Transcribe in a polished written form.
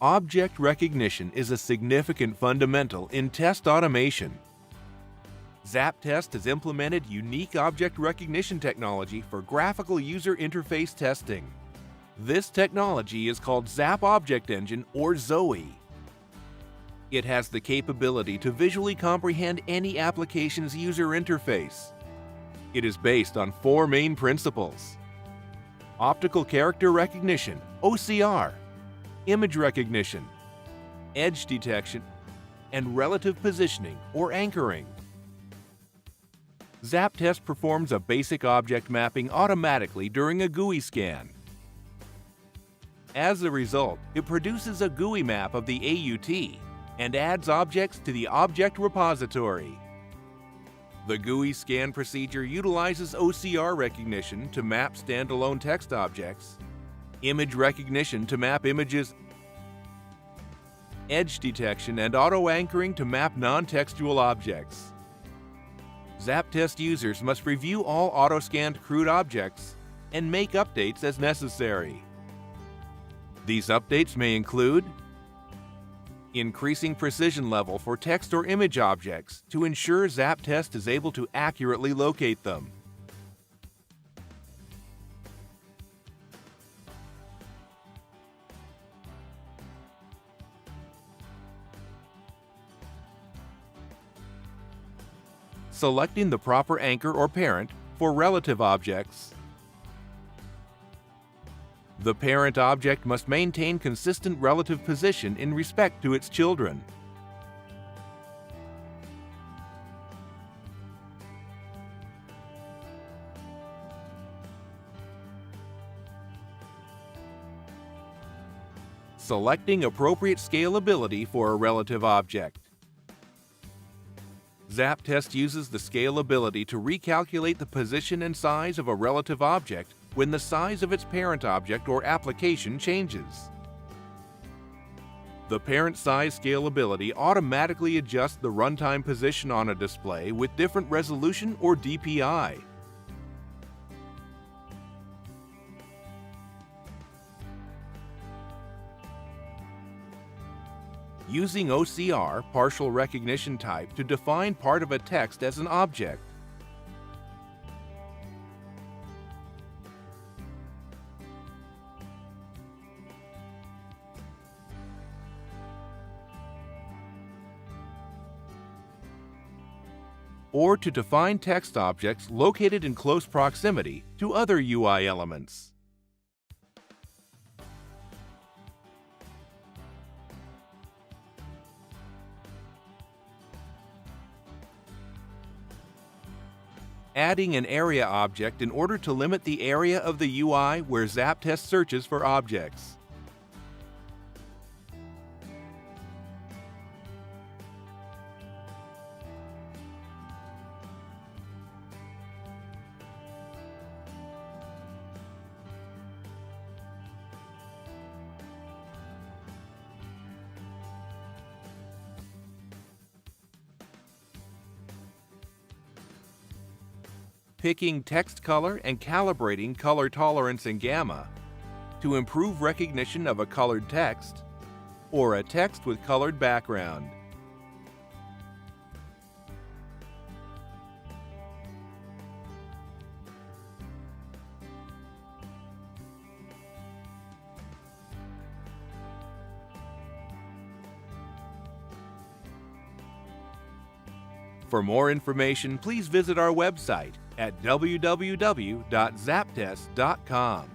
Object recognition is a significant fundamental in test automation. ZAPTEST has implemented unique object recognition technology for graphical user interface testing. This technology is called ZAP Object Engine, or ZOE. It has the capability to visually comprehend any application's user interface. It is based on four main principles: optical character recognition, OCR, image recognition, edge detection, and relative positioning, or anchoring. ZAPTEST performs a basic object mapping automatically during a GUI scan. As a result, it produces a GUI map of the AUT and adds objects to the object repository. The GUI scan procedure utilizes OCR recognition to map standalone text objects, image recognition to map images, edge detection and auto-anchoring to map non-textual objects. ZAPTEST users must review all auto-scanned CRUD objects and make updates as necessary. These updates may include increasing precision level for text or image objects to ensure ZAPTEST is able to accurately locate them, selecting the proper anchor or parent for relative objects. The parent object must maintain consistent relative position in respect to its children. Selecting appropriate scalability for a relative object. ZAPTEST uses the scalability to recalculate the position and size of a relative object when the size of its parent object or application changes. The parent size scalability automatically adjusts the runtime position on a display with different resolution or DPI. Using OCR, partial recognition type, to define part of a text as an object. Or to define text objects located in close proximity to other UI elements. Adding an area object in order to limit the area of the UI where ZAPTEST searches for objects. Picking text color and calibrating color tolerance and gamma to improve recognition of a colored text or a text with colored background. For more information, please visit our website at www.zaptest.com.